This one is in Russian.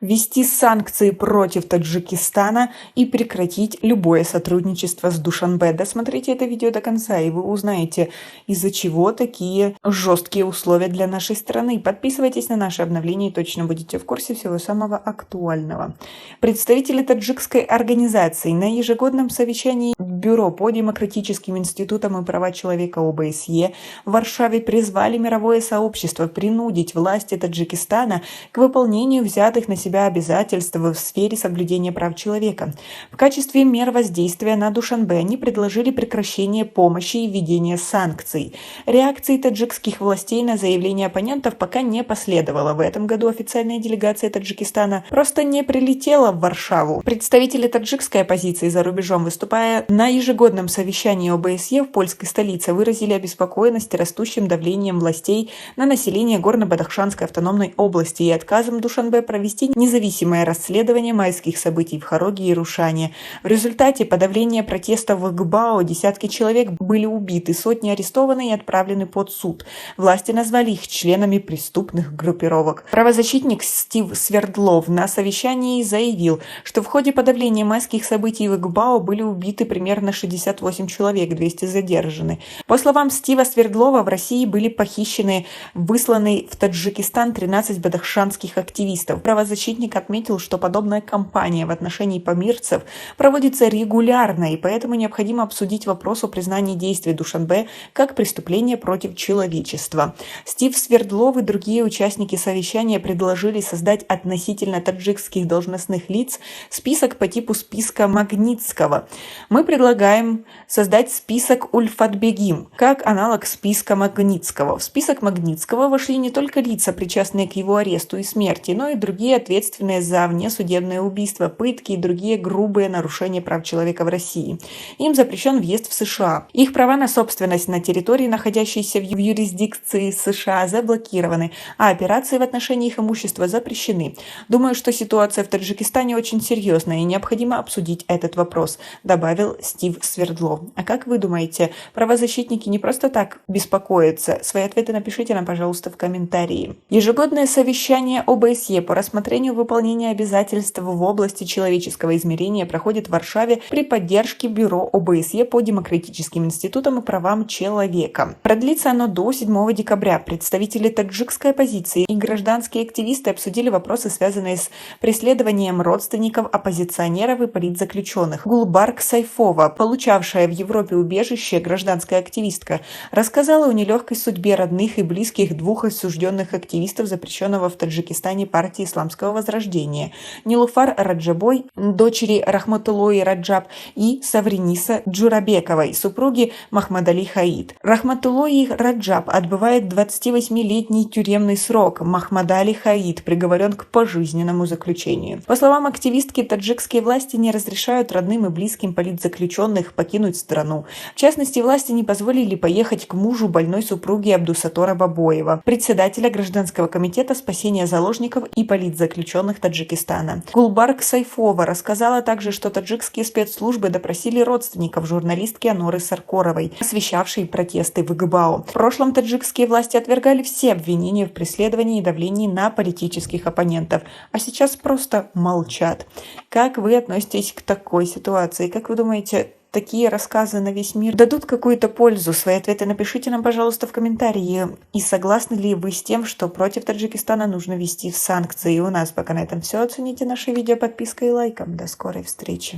ввести санкции против Таджикистана и прекратить любое сотрудничество с Душанбе. Досмотрите это видео до конца, и вы узнаете, из-за чего такие жесткие условия для нашей страны. Подписывайтесь на наши обновления и точно будете в курсе всего самого актуального. Представители таджикской организации на ежегодном совещании Бюро по демократическим институтам и права человека ОБСЕ в Варшаве призвали мировое сообщество принудить власти Таджикистана к выполнению взятых на себя обязательств в сфере соблюдения прав человека. В качестве мер воздействия на Душанбе они предложили прекращение помощи и введение санкций. Реакции таджикских властей на заявления оппонентов пока не последовало. В этом году официальная делегация Таджикистана просто не прилетела в Варшаву. Представители таджикской оппозиции за рубежом, выступая на ежегодном совещании ОБСЕ в польской столице, выразили обеспокоенность растущим давлением властей на население Горно-Бадахшанской автономной области и отказом Душанбе провести независимое расследование майских событий в Хороге и Рушане. В результате подавления протестов в Гбао десятки человек были убиты, сотни арестованы и отправлены под суд. Власти назвали их членами преступных группировок. Правозащитник Стив Свердлов на совещании заявил, что в ходе подавления майских событий в Гбао были убиты примерно 68 человек, 200 задержаны. По словам Стива Свердлова, в России были похищены, высланы в Таджикистан 13 бадахшанских активистов. Правозащитник отметил, что подобная кампания в отношении памирцев проводится регулярно, и поэтому необходимо обсудить вопрос о признании действий Душанбе как преступления против человечества. Стив Свердлов и другие участники совещания предложили создать относительно таджикских должностных лиц список по типу списка Магнитского. Мы предлагаем создать список Ульфатбегим, как аналог списка Магнитского. В список Магнитского вошли не только лица, причастные к его аресту и смерти, но и другие ответственные за внесудебное убийство, пытки и другие грубые нарушения прав человека в России. Им запрещен въезд в США. Их права на собственность на территории, находящейся в юрисдикции США, заблокированы, а операции в отношении их имущества запрещены. Думаю, что ситуация в Таджикистане очень серьезная и необходимо обсудить этот вопрос, добавил Стив Свердлов. А как вы думаете, правозащитники не просто так беспокоятся? Свои ответы напишите нам, пожалуйста, в комментарии. Ежегодное совещание ОБСЕ по рассмотрению выполнения обязательств в области человеческого измерения проходит в Варшаве при поддержке Бюро ОБСЕ по демократическим институтам и правам человека. Продлится оно до 7 декабря. Представители таджикской оппозиции и гражданские активисты обсудили вопросы, связанные с преследованием родственников оппозиционеров и политзаключенных. Гулбарг Сайфова, получавшая в Европе убежище, гражданская активистка, рассказала о нелегкой судьбе родных и близких двух осужденных активистов, запрещенного в Таджикистане партии Исламского возрождения: Нилуфар Раджабой, дочери Рахматуллои Раджаб, и Савриниса Джурабековой, супруги Махмадали Хаид. Рахматуллои Раджаб отбывает 28-летний тюремный срок. Махмадали Хаид приговорен к пожизненному заключению. По словам активистки, таджикские власти не разрешают родным и близким политзаключенных покинуть страну. В частности, власти не позволили поехать к мужу больной супруги Абдусатора Бабоева, председателя Гражданского комитета спасения заложников и политзаключенных Таджикистана. Гулбарг Сайфова рассказала также, что таджикские спецслужбы допросили родственников журналистки Аноры Саркоровой, освещавшей протесты в Гбао. В прошлом таджикские власти отвергали все обвинения в преследовании и давлении на политических оппонентов, а сейчас просто молчат. Как вы относитесь к такой ситуации? Как вы думаете, такие рассказы на весь мир дадут какую-то пользу? Свои ответы напишите нам, пожалуйста, в комментарии. И согласны ли вы с тем, что против Таджикистана нужно ввести санкции? И у нас пока на этом все. Оцените наше видео подпиской и лайком. До скорой встречи.